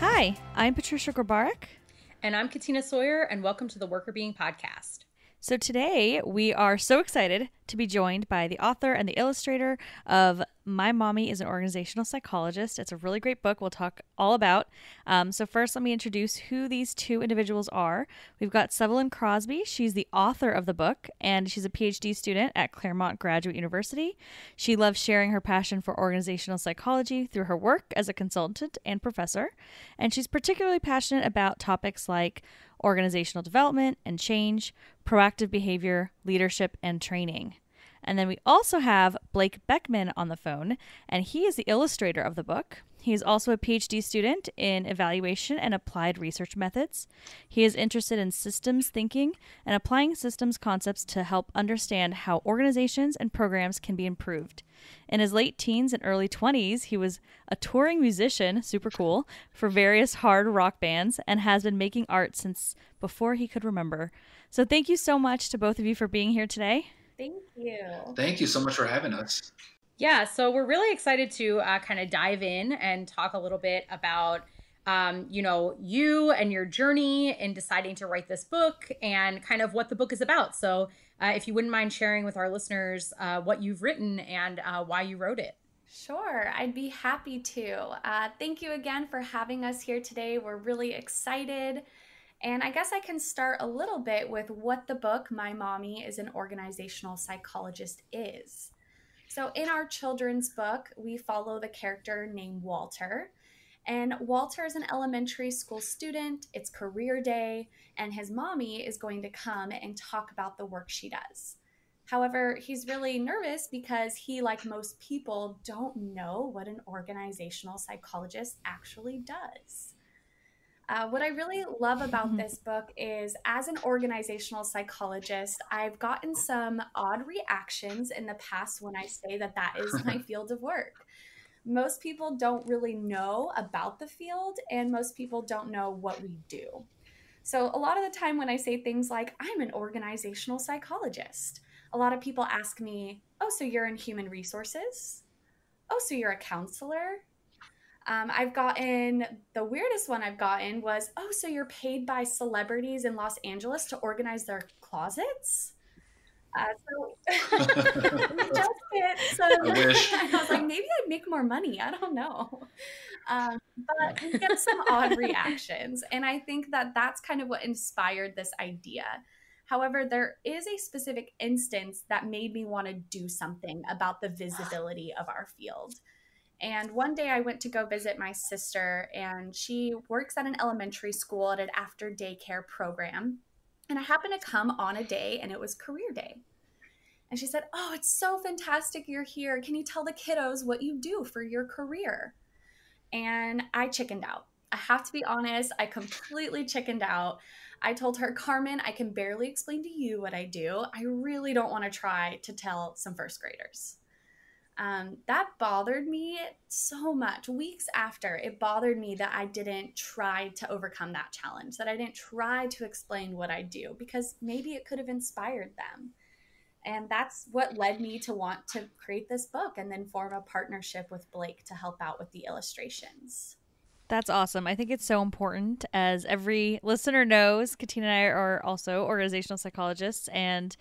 Hi, I'm Patricia Grabarek. And I'm Katina Sawyer, and welcome to the Worker Being Podcast. So today we are so excited to be joined by the author and the illustrator of My Mommy is an Organizational Psychologist. It's a really great book we'll talk all about. So first, let me introduce who these two individuals are. We've got Sevelyn Crosby. She's the author of the book, and she's a PhD student at Claremont Graduate University. She loves sharing her passion for organizational psychology through her work as a consultant and professor. And she's particularly passionate about topics like organizational development and change, proactive behavior, leadership, and training. And then we also have Blake Beckman on the phone, and he is the illustrator of the book. He is also a PhD student in evaluation and applied research methods. He is interested in systems thinking and applying systems concepts to help understand how organizations and programs can be improved. In his late teens and early 20s, he was a touring musician, super cool, for various hard rock bands and has been making art since before he could remember. So thank you so much to both of you for being here today. Thank you. Thank you so much for having us. Yeah, so we're really excited to kind of dive in and talk a little bit about, you and your journey in deciding to write this book and kind of what the book is about. So if you wouldn't mind sharing with our listeners what you've written and why you wrote it. Sure, I'd be happy to. Thank you again for having us here today. We're really excited. And I guess I can start a little bit with what the book, My Mommy is an Organizational Psychologist, is. So in our children's book, we follow the character named Walter. And Walter is an elementary school student. It's career day, and his mommy is going to come and talk about the work she does. However, he's really nervous because he, like most people, don't know what an organizational psychologist actually does. What I really love about this book is, as an organizational psychologist, I've gotten some odd reactions in the past when I say that that is my field of work. Most people don't really know about the field, and most people don't know what we do. So a lot of the time when I say things like, I'm an organizational psychologist, a lot of people ask me, oh, so you're in human resources? Oh, so you're a counselor? The weirdest one I've gotten was, oh, so you're paid by celebrities in Los Angeles to organize their closets? We just get some, I wish. I was like, maybe I'd make more money. I don't know. But we get some odd reactions. And I think that that's kind of what inspired this idea. However, there is a specific instance that made me want to do something about the visibility of our field. And one day I went to go visit my sister, and she works at an elementary school at an after daycare program. And I happened to come on a day, and it was career day. And she said, oh, it's so fantastic you're here. Can you tell the kiddos what you do for your career? And I chickened out. I have to be honest, I completely chickened out. I told her, Carmen, I can barely explain to you what I do. I really don't want to try to tell some first graders. That bothered me so much. Weeks after, it bothered me that I didn't try to overcome that challenge, that I didn't try to explain what I do, because maybe it could have inspired them. And that's what led me to want to create this book and then form a partnership with Blake to help out with the illustrations. That's awesome. I think it's so important. As every listener knows, Katina and I are also organizational psychologists, and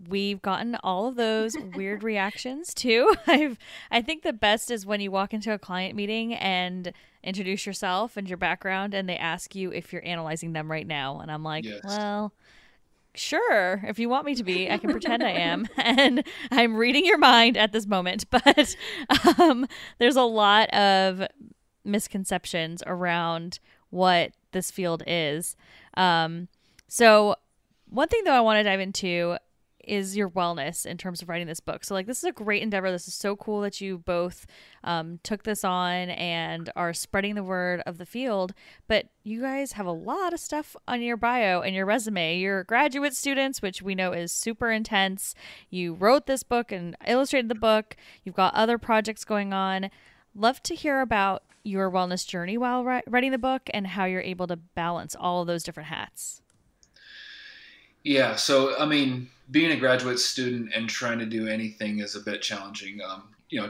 we've gotten all of those weird reactions too. I think the best is when you walk into a client meeting and introduce yourself and your background, and they ask you if you're analyzing them right now. And I'm like, Yes. well, sure, if you want me to be, I can pretend I am. And I'm reading your mind at this moment. But there's a lot of misconceptions around what this field is. So one thing, though, I want to dive into is your wellness in terms of writing this book. So, like, this is a great endeavor. This is so cool that you both took this on and are spreading the word of the field. But you guys have a lot of stuff on your bio and your resume. You're graduate students, which we know is super intense. You wrote this book and illustrated the book. You've got other projects going on. Love to hear about your wellness journey while writing the book and how you're able to balance all of those different hats. Yeah, so I mean, being a graduate student and trying to do anything is a bit challenging.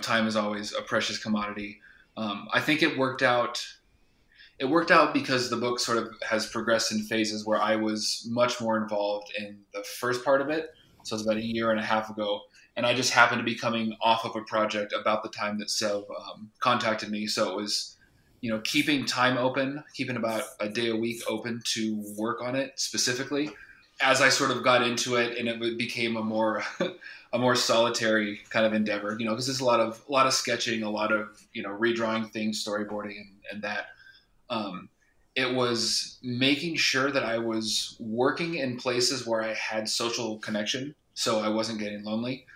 Time is always a precious commodity. I think it worked out it worked out because the book sort of has progressed in phases where I was much more involved in the first part of it. So it was about a year and a half ago. And I just happened to be coming off of a project about the time that Sev contacted me. So it was, keeping time open, keeping about a day a week open to work on it specifically. As I sort of got into it, and it became a more a more solitary kind of endeavor, because there's a lot of sketching, a lot of redrawing things, storyboarding, and that. It was making sure that I was working in places where I had social connection, so I wasn't getting lonely.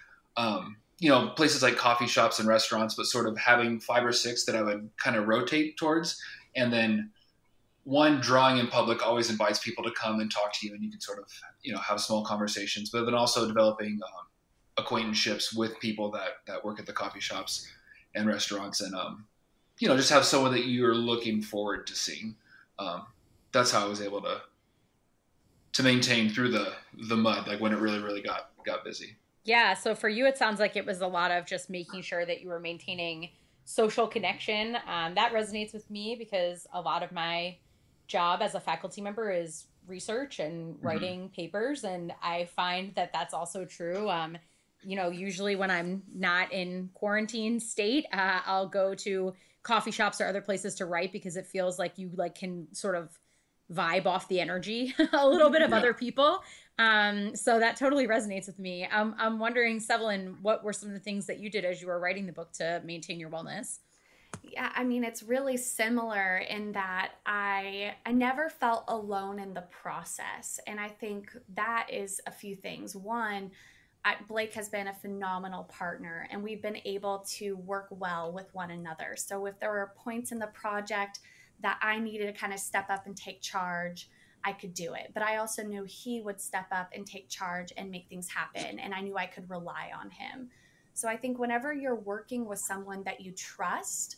Places like coffee shops and restaurants, but sort of having 5 or 6 that I would kind of rotate towards. And then one, drawing in public always invites people to come and talk to you, and you can sort of, have small conversations, but then also developing acquaintanceships with people that work at the coffee shops and restaurants, and, just have someone that you're looking forward to seeing. That's how I was able to maintain through the mud, like when it really, really got busy. Yeah. So for you, it sounds like it was a lot of just making sure that you were maintaining social connection. That resonates with me because a lot of my job as a faculty member is research and writing papers. And I find that that's also true. Usually when I'm not in quarantine state, I'll go to coffee shops or other places to write because it feels like you can sort of vibe off the energy a little bit of other people. So that totally resonates with me. I'm wondering, Sevelin, what were some of the things that you did as you were writing the book to maintain your wellness? Yeah, I mean, it's really similar in that I never felt alone in the process. And I think that is a few things. One, Blake has been a phenomenal partner, and we've been able to work well with one another. So if there were points in the project that I needed to kind of step up and take charge, I could do it. But I also knew he would step up and take charge and make things happen. And I knew I could rely on him. So I think whenever you're working with someone that you trust,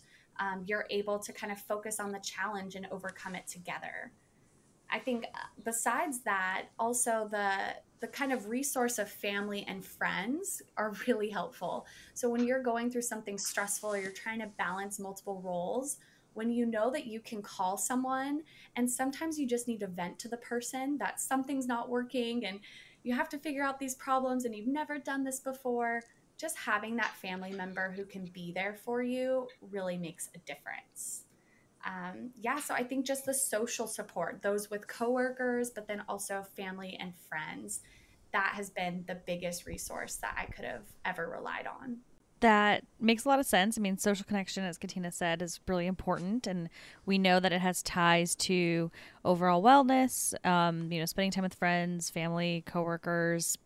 you're able to kind of focus on the challenge and overcome it together. I think besides that, also the kind of resource of family and friends are really helpful. So when you're going through something stressful or you're trying to balance multiple roles, when you know that you can call someone, and sometimes you just need to vent to the person that something's not working and you have to figure out these problems and you've never done this before, just having that family member who can be there for you really makes a difference. So I think just the social support, those with coworkers, but then also family and friends, that has been the biggest resource that I could have ever relied on. That makes a lot of sense. I mean, social connection, as Katina said, is really important. And we know that it has ties to overall wellness, spending time with friends, family, coworkers,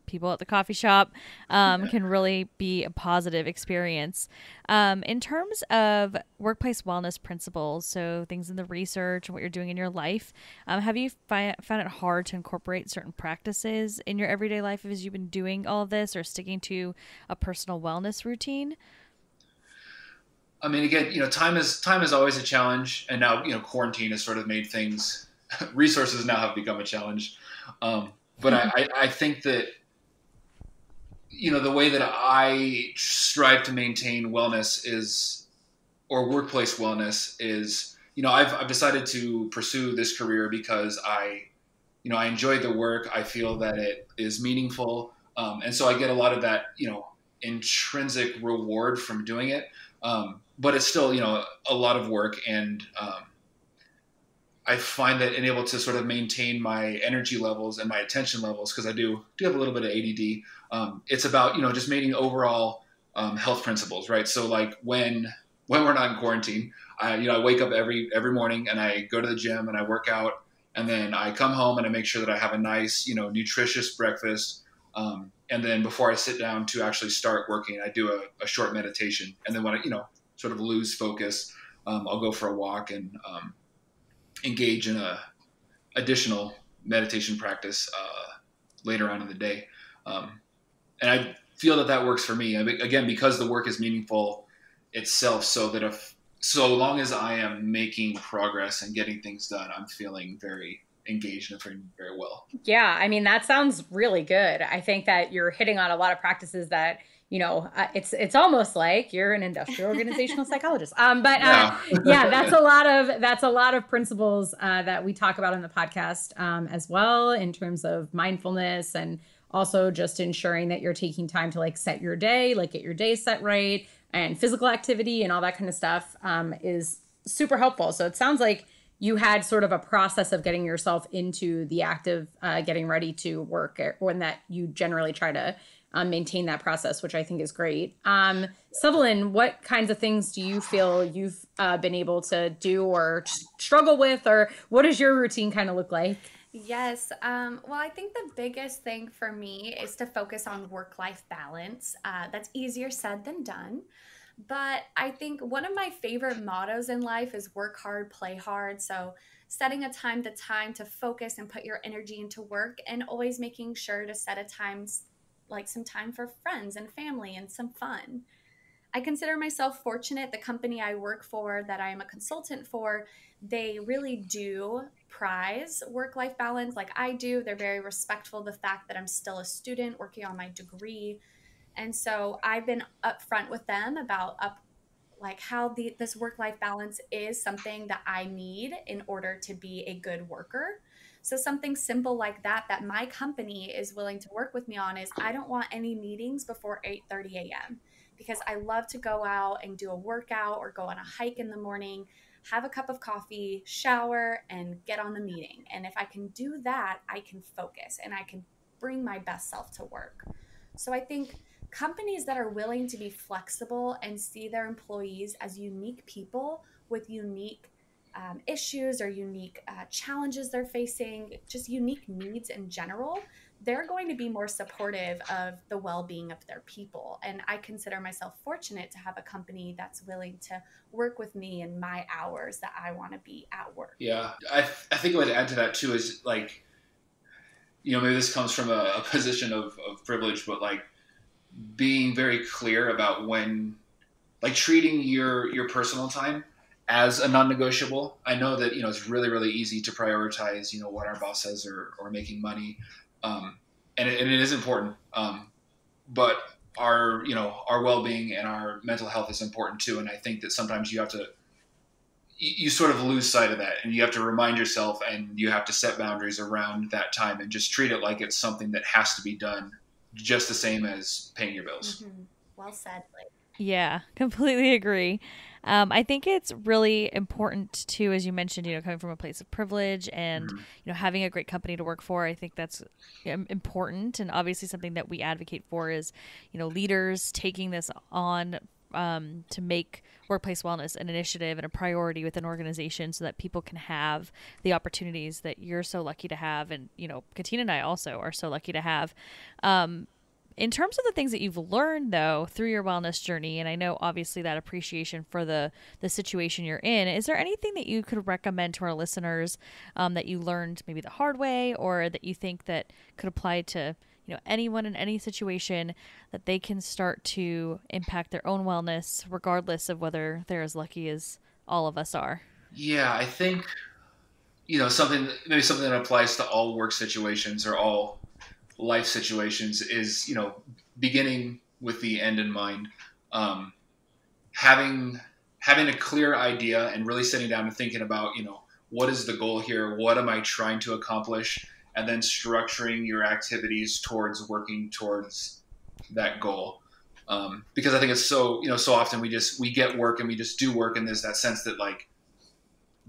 people at the coffee shop, can really be a positive experience. In terms of workplace wellness principles, so things in the research and what you're doing in your life, have you found it hard to incorporate certain practices in your everyday life as you've been doing all of this, or sticking to a personal wellness routine? I mean, again, time is always a challenge, and now quarantine has sort of made things. Resources now have become a challenge, but I think that. The way that I strive to maintain wellness or workplace wellness is, I've decided to pursue this career because I enjoy the work. I feel that it is meaningful. And so I get a lot of that, intrinsic reward from doing it. But it's still, a lot of work. And I find that I'm able to sort of maintain my energy levels and my attention levels, because I do have a little bit of ADD. It's about, just maintaining overall health principles, right? So like when we're not in quarantine, I wake up every morning and I go to the gym and I work out, and then I come home and I make sure that I have a nice, nutritious breakfast. And then before I sit down to actually start working, I do a short meditation. And then when I, sort of lose focus, I'll go for a walk and engage in a additional meditation practice later on in the day. And I feel that works for me. Again, because the work is meaningful itself, so long as I am making progress and getting things done, I'm feeling very engaged and feeling very well. Yeah. I mean, that sounds really good. I think that you're hitting on a lot of practices that, it's almost like you're an industrial organizational psychologist. Yeah. Yeah, that's a lot of principles that we talk about on the podcast as well, in terms of mindfulness, and also just ensuring that you're taking time to like set your day, like get your day set right, and physical activity and all that kind of stuff is super helpful. So it sounds like you had sort of a process of getting yourself into the act of getting ready to work, or that you generally try to maintain that process, which I think is great. Sutherland, what kinds of things do you feel you've been able to do or struggle with, or what does your routine kind of look like? Yes. Well, I think the biggest thing for me is to focus on work-life balance. That's easier said than done. But I think one of my favorite mottos in life is work hard, play hard. So setting a time to focus and put your energy into work, and always making sure to set a time, like some time for friends and family and some fun. I consider myself fortunate. The company I work for, that I am a consultant for, they really do prize work-life balance like I do. They're very respectful of the fact that I'm still a student working on my degree. And so I've been upfront with them about how this work-life balance is something that I need in order to be a good worker. So something simple like that my company is willing to work with me on is I don't want any meetings before 8:30 a.m. because I love to go out and do a workout or go on a hike in the morning, have a cup of coffee, shower, and get on the meeting. And if I can do that, I can focus and I can bring my best self to work. So I think companies that are willing to be flexible and see their employees as unique people with unique issues or unique challenges they're facing, just unique needs in general, they're going to be more supportive of the well-being of their people. And I consider myself fortunate to have a company that's willing to work with me in my hours that I want to be at work. Yeah. I think what I'd add to that too is like, maybe this comes from a position of privilege, but like being very clear about when, like treating your personal time as a non-negotiable. I know that, it's really, really easy to prioritize, what our boss says or making money. And it is important. But our well-being and our mental health is important too. And I think that sometimes you sort of lose sight of that, and you have to remind yourself, and you have to set boundaries around that time and just treat it like it's something that has to be done, just the same as paying your bills. Mm-hmm. Well said. Yeah, completely agree. I think it's really important too, as you mentioned, coming from a place of privilege and, having a great company to work for. I think that's important, and obviously something that we advocate for is, leaders taking this on to make workplace wellness an initiative and a priority with an organization so that people can have the opportunities that you're so lucky to have. And, Katina and I also are so lucky to have. In terms of the things that you've learned, though, through your wellness journey, and I know obviously that appreciation for the situation you're in, is there anything that you could recommend to our listeners that you learned maybe the hard way, or that you think that could apply to anyone in any situation, that they can start to impact their own wellness regardless of whether they're as lucky as all of us are? Yeah, I think something that applies to all work situations or all life situations is, beginning with the end in mind, having a clear idea and really sitting down and thinking about, what is the goal here? What am I trying to accomplish? And then structuring your activities towards working towards that goal. Because I think it's so often we get work and we just do work, and there's that sense that like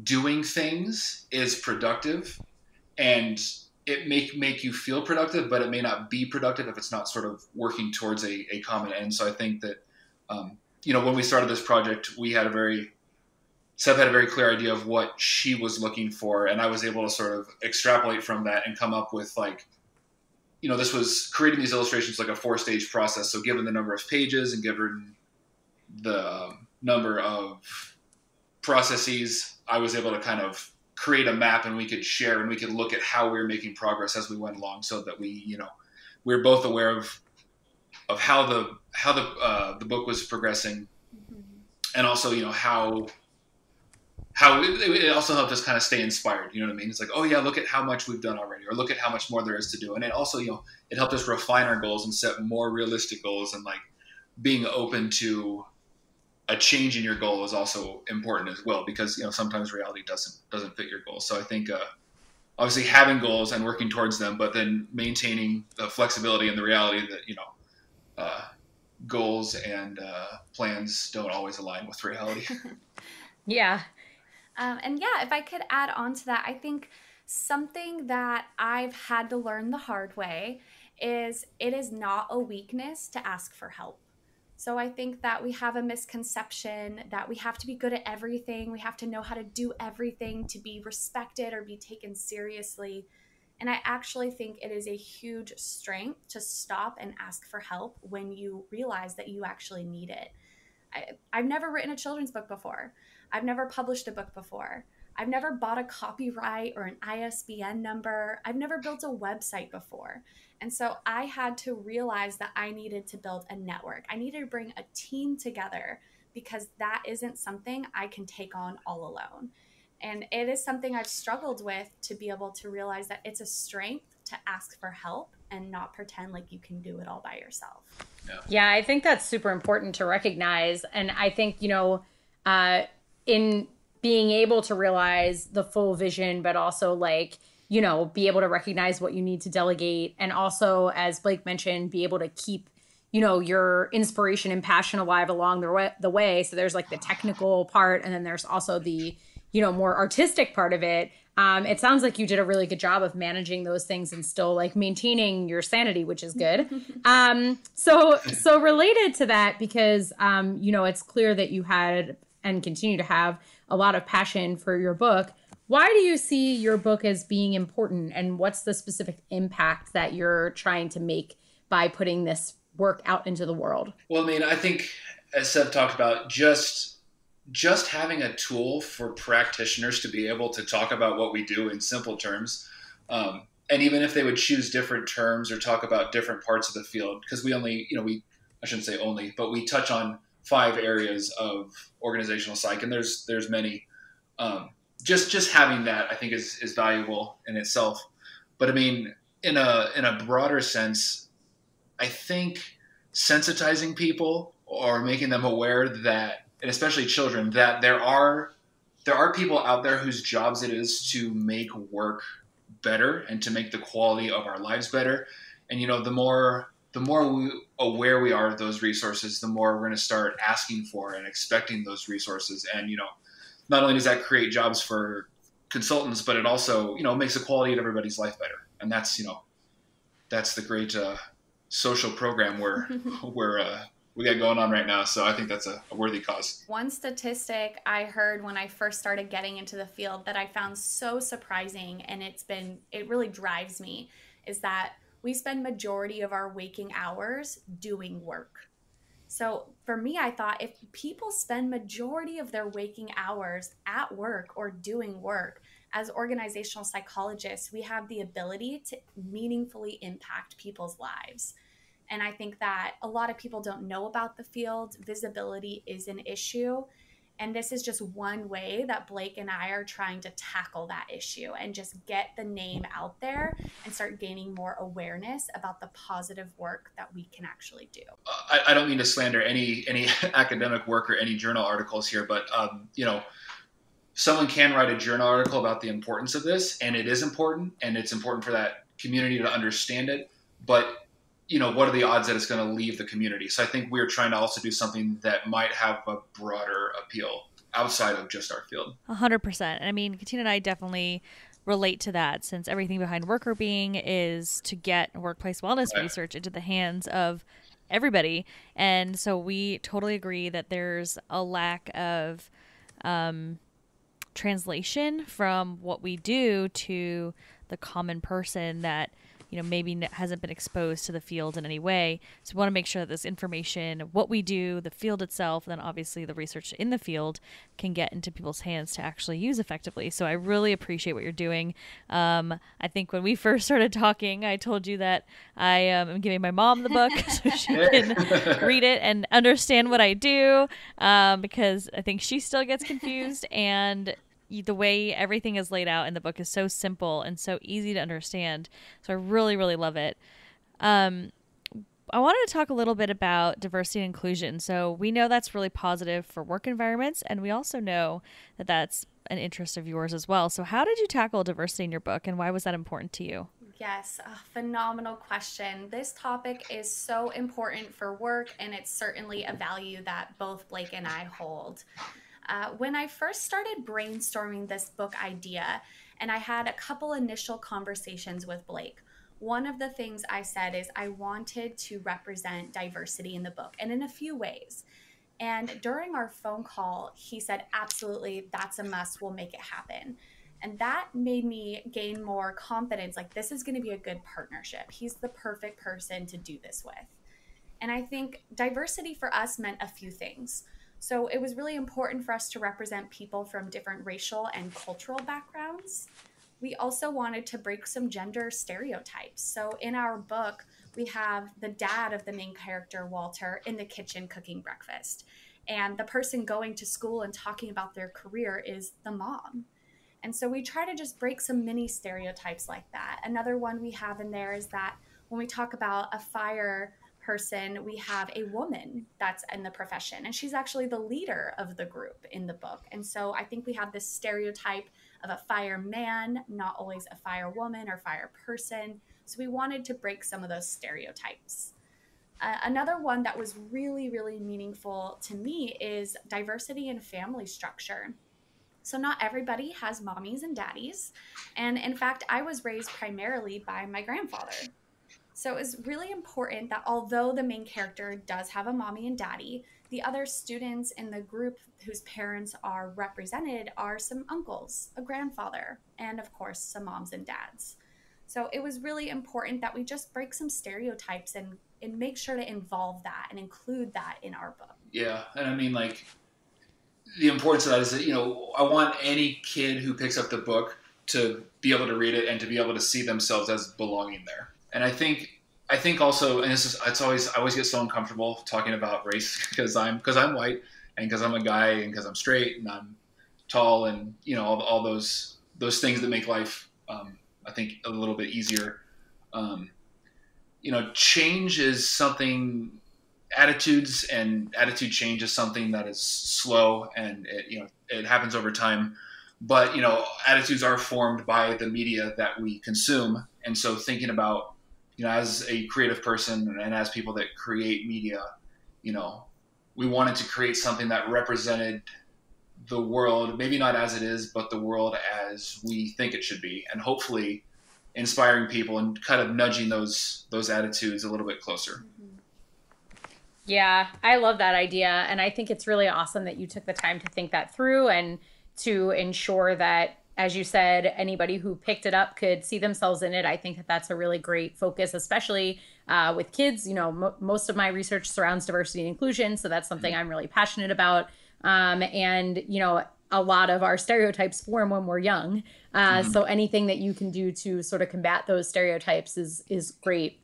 doing things is productive, and it make you feel productive, but it may not be productive if it's not sort of working towards a common end. So I think that, when we started this project, Seth had a very clear idea of what she was looking for, and I was able to sort of extrapolate from that and come up with like, this was creating these illustrations like a 4-stage process. So given the number of pages and given the number of processes, I was able to kind of create a map, and we could share and we could look at how we were making progress as we went along, so that we were both aware of how the book was progressing, and also how it also helped us kind of stay inspired. You know what I mean? It's like, oh yeah, look at how much we've done already, or look at how much more there is to do. And it also, it helped us refine our goals and set more realistic goals, and like being open to a change in your goal is also important as well, because sometimes reality doesn't fit your goals. So I think obviously having goals and working towards them, but then maintaining the flexibility and the reality that goals and plans don't always align with reality. Yeah. And yeah, if I could add on to that, I think something that I've had to learn the hard way is it is not a weakness to ask for help. So I think that we have a misconception that we have to be good at everything. We have to know how to do everything to be respected or be taken seriously. And I actually think it is a huge strength to stop and ask for help when you realize that you actually need it. I've never written a children's book before. I've never published a book before. I've never bought a copyright or an ISBN number. I've never built a website before. And so I had to realize that I needed to build a network. I needed to bring a team together because that isn't something I can take on all alone. And it is something I've struggled with, to be able to realize that it's a strength to ask for help and not pretend like you can do it all by yourself. Yeah, I think that's super important to recognize. And I think, in being able to realize the full vision, but also be able to recognize what you need to delegate. And also, as Blake mentioned, be able to keep, your inspiration and passion alive along the way. So there's the technical part, and then there's also the, more artistic part of it. It sounds like you did a really good job of managing those things and still maintaining your sanity, which is good. So related to that, because, it's clear that you had and continue to have a lot of passion for your book. Why do you see your book as being important, and what's the specific impact that you're trying to make by putting this work out into the world? Well, I think, as Seb talked about, just having a tool for practitioners to be able to talk about what we do in simple terms, and even if they would choose different terms or talk about different parts of the field, because we only, I shouldn't say only, but we touch on 5 areas of organizational psych, and there's many. Just having that, I think, is valuable in itself. But in a broader sense, I think sensitizing people or making them aware that, and especially children, that there are people out there whose jobs it is to make work better and to make the quality of our lives better. And the more aware we are of those resources, the more we're going to start asking for and expecting those resources. And not only does that create jobs for consultants, but it also makes the quality of everybody's life better. And that's the great social program we got going on right now. So I think that's a worthy cause. One statistic I heard when I first started getting into the field that I found so surprising, and it really drives me, is that we spend majority of our waking hours doing work. So for me, I thought, if people spend majority of their waking hours at work or doing work, as organizational psychologists, we have the ability to meaningfully impact people's lives. And I think that a lot of people don't know about the field. Visibility is an issue. And this is just one way that Blake and I are trying to tackle that issue and just get the name out there and start gaining more awareness about the positive work that we can actually do. I don't mean to slander any academic work or any journal articles here, but someone can write a journal article about the importance of this, and it is important, and it's important for that community to understand it. But what are the odds that it's going to leave the community? So I think we're trying to also do something that might have a broader appeal outside of just our field. 100%. And Katina and I definitely relate to that, since everything behind Worker Being is to get workplace wellness research into the hands of everybody. And so we totally agree that there's a lack of translation from what we do to the common person that maybe hasn't been exposed to the field in any way. So we want to make sure that this information, what we do, the field itself, and then obviously the research in the field, can get into people's hands to actually use effectively. So I really appreciate what you're doing. I think when we first started talking, I told you that I am giving my mom the book so she can read it and understand what I do, because I think she still gets confused, and the way everything is laid out in the book is so simple and so easy to understand. So I really, really love it. I I wanted to talk a little bit about diversity and inclusion. So we know that's really positive for work environments, and we also know that that's an interest of yours as well. So how did you tackle diversity in your book, and why was that important to you? Yes, a phenomenal question. This topic is so important for work, and it's certainly a value that both Blake and I hold. When I first started brainstorming this book idea, and I had a couple initial conversations with Blake, one of the things I said is I wanted to represent diversity in the book, and in a few ways. And during our phone call, he said, absolutely, that's a must. We'll make it happen. And that made me gain more confidence. Like, this is going to be a good partnership. He's the perfect person to do this with. And I think diversity for us meant a few things. So it was really important for us to represent people from different racial and cultural backgrounds. We also wanted to break some gender stereotypes. So in our book, we have the dad of the main character, Walter, in the kitchen cooking breakfast. And the person going to school and talking about their career is the mom. And so we try to just break some mini stereotypes like that. Another one we have in there is that when we talk about a fire person, we have a woman that's in the profession, and she's actually the leader of the group in the book. And so I think we have this stereotype of a fireman, not always a firewoman or fire person. So we wanted to break some of those stereotypes. Another one that was really, really meaningful to me is diversity in family structure. So not everybody has mommies and daddies. And in fact, I was raised primarily by my grandfather. So it was really important that although the main character does have a mommy and daddy, the other students in the group whose parents are represented are some uncles, a grandfather, and of course, some moms and dads. So it was really important that we just break some stereotypes and make sure to involve that and include that in our book. Yeah, and I mean, like, the importance of that is that, you know, I want any kid who picks up the book to be able to read it and to be able to see themselves as belonging there. And I think also, and I always get so uncomfortable talking about race because I'm white and because I'm a guy and because I'm straight and I'm tall and, you know, all those things that make life, I think, a little bit easier. You know, change is something. Attitude change is something that is slow and it happens over time. But, you know, attitudes are formed by the media that we consume. And so thinking about, you know, as a creative person and as people that create media, you know, we wanted to create something that represented the world, maybe not as it is, but the world as we think it should be, and hopefully inspiring people and kind of nudging those attitudes a little bit closer. Yeah, I love that idea. And I think it's really awesome that you took the time to think that through and to ensure that, as you said, anybody who picked it up could see themselves in it. I think that that's a really great focus, especially with kids. You know, most of my research surrounds diversity and inclusion. So that's something I'm really passionate about. And, you know, a lot of our stereotypes form when we're young. So anything that you can do to sort of combat those stereotypes is great.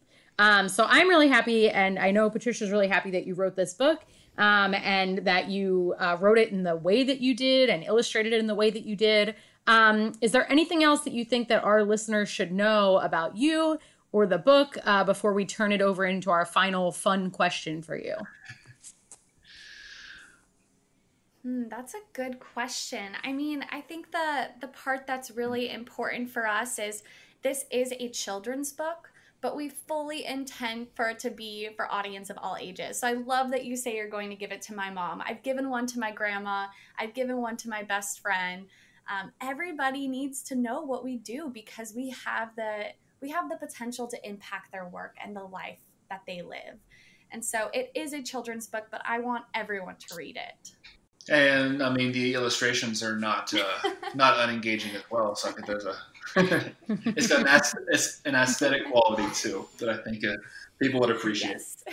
So I'm really happy, and I know Patricia's really happy that you wrote this book, and that you wrote it in the way that you did and illustrated it in the way that you did. Is there anything else that you think that our listeners should know about you or the book before we turn it over into our final fun question for you? That's a good question. I mean, I think the part that's really important for us is this is a children's book, but we fully intend for it to be for audience of all ages. So I love that you say you're going to give it to my mom. I've given one to my grandma. I've given one to my best friend. Everybody needs to know what we do because we have the potential to impact their work and the life that they live. And so it is a children's book, but I want everyone to read it. And I mean, the illustrations are not unengaging as well. So I think there's it's got an aesthetic quality too that I think people would appreciate. Yes.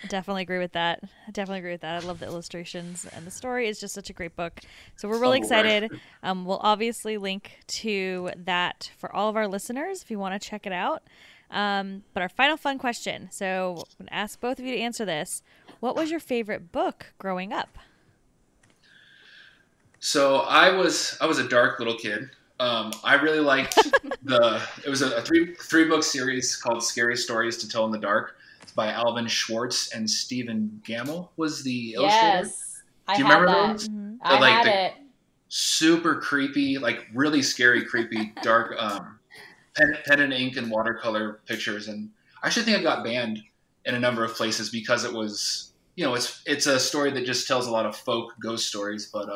I definitely agree with that. I love the illustrations, and the story is just such a great book. So we're really excited. We'll obviously link to that for all of our listeners if you want to check it out. But our final fun question. So I'm going to ask both of you to answer this. What was your favorite book growing up? So I was a dark little kid. I really liked it was a three book series called Scary Stories to Tell in the Dark. It's by Alvin Schwartz, and Stephen Gamble was the illustrator. Yes, Do you remember that. those? Mhm. I had it. Super creepy, like really scary, creepy, dark pen and ink and watercolor pictures. And I actually think it got banned in a number of places because it was, it's a story that just tells a lot of folk ghost stories, but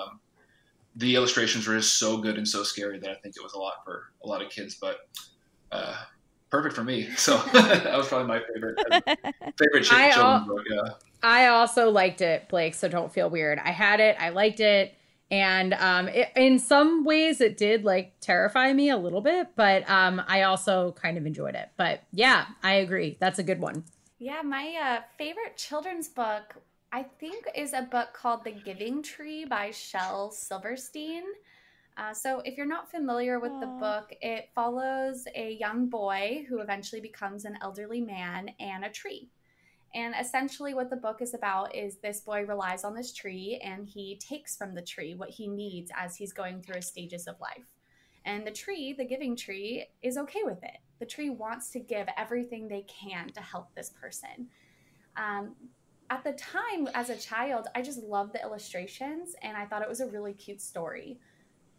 the illustrations were just so good and so scary that I think it was a lot for a lot of kids, but perfect for me. So that was probably my favorite children's book. Yeah. I also liked it, Blake, so don't feel weird. I had it. I liked it. And in some ways it did like terrify me a little bit, but I also kind of enjoyed it. But yeah, I agree. That's a good one. Yeah, my favorite children's book, I think, is a book called The Giving Tree by Shel Silverstein. So if you're not familiar with the book, it follows a young boy who eventually becomes an elderly man and a tree. And essentially what the book is about is this boy relies on this tree and he takes from the tree what he needs as he's going through his stages of life. And the tree, the giving tree, is okay with it. The tree wants to give everything they can to help this person. At the time, as a child, I just loved the illustrations and I thought it was a really cute story.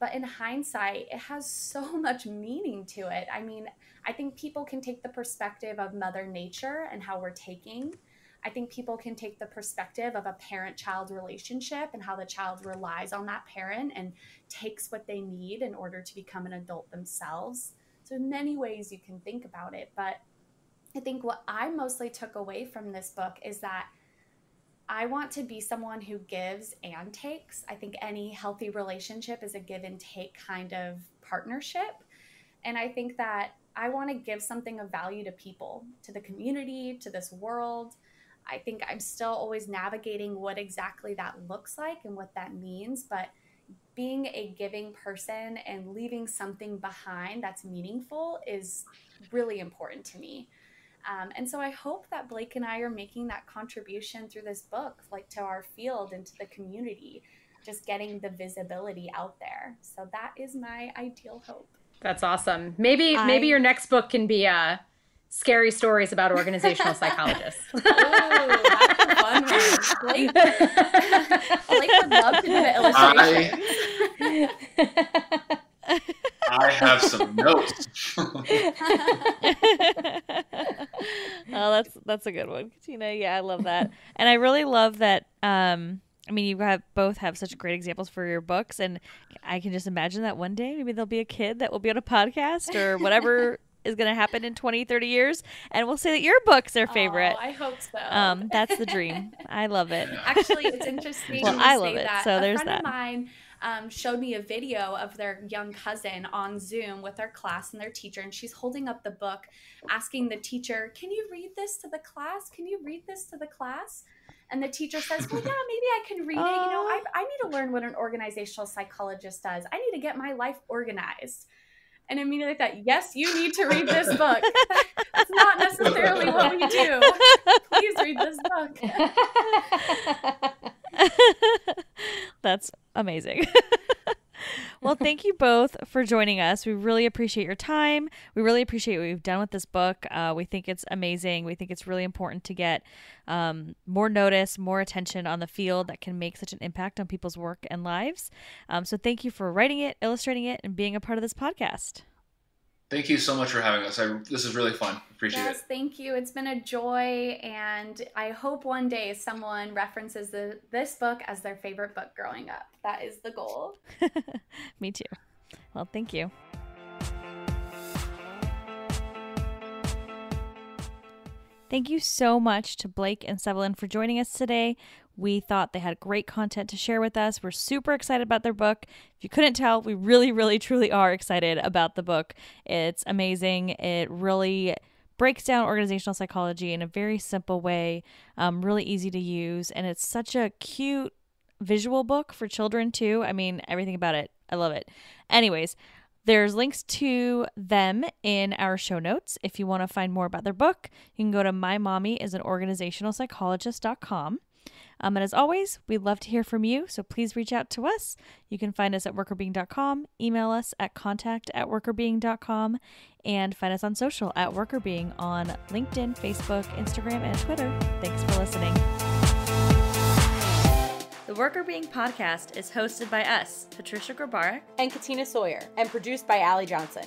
But in hindsight, it has so much meaning to it. I mean, I think people can take the perspective of Mother Nature and how we're taking. I think people can take the perspective of a parent-child relationship and how the child relies on that parent and takes what they need in order to become an adult themselves. So in many ways you can think about it. But I think what I mostly took away from this book is that I want to be someone who gives and takes. I think any healthy relationship is a give and take kind of partnership. And I think that I want to give something of value to people, to the community, to this world. I think I'm still always navigating what exactly that looks like and what that means. But being a giving person and leaving something behind that's meaningful is really important to me. And so I hope that Blake and I are making that contribution through this book, like to our field and to the community, just getting the visibility out there. So that is my ideal hope. That's awesome. Maybe your next book can be scary stories about organizational psychologists. Oh, that's a fun one. Blake would love to do the illustrations. I have some notes. Oh, that's a good one, Katina. Yeah, I love that. And I really love that I mean, you both have such great examples for your books, and I can just imagine that one day maybe there'll be a kid that will be on a podcast or whatever is going to happen in 20, 30 years, and we'll say that your book's their favorite. Oh, I hope so. That's the dream. I love it. Actually, it's interesting. Well, I love it. So there's that. A friend of mine showed me a video of their young cousin on Zoom with their class and their teacher, and she's holding up the book, asking the teacher, "Can you read this to the class? Can you read this to the class?" And the teacher says, "Well, yeah, maybe I can read it. You know, I need to learn what an organizational psychologist does. I need to get my life organized." And immediately I thought, yes, you need to read this book. That's not necessarily what we do. Please read this book. That's amazing. Well, thank you both for joining us. We really appreciate your time. We really appreciate what you've done with this book. We think it's amazing. We think it's really important to get more notice, more attention on the field that can make such an impact on people's work and lives. So thank you for writing it, illustrating it, and being a part of this podcast. Thank you so much for having us. This is really fun. Appreciate it. Yes, thank you. It's been a joy, and I hope one day someone references this book as their favorite book growing up. That is the goal. Me too. Well, thank you. Thank you so much to Blake and Sevelin for joining us today. We thought they had great content to share with us. We're super excited about their book. If you couldn't tell, we really, really, truly are excited about the book. It's amazing. It really breaks down organizational psychology in a very simple way, really easy to use. And it's such a cute visual book for children too. I mean, everything about it. I love it. Anyways, there's links to them in our show notes. If you want to find more about their book, you can go to mymommyisanorganizationalpsychologist.com. And as always, we'd love to hear from you, so please reach out to us. You can find us at workerbeing.com, email us at contact@workerbeing.com, and find us on social at workerbeing on LinkedIn, Facebook, Instagram, and Twitter. Thanks for listening. The Worker Being podcast is hosted by us, Patricia Grabarek and Katina Sawyer, and produced by Allie Johnson.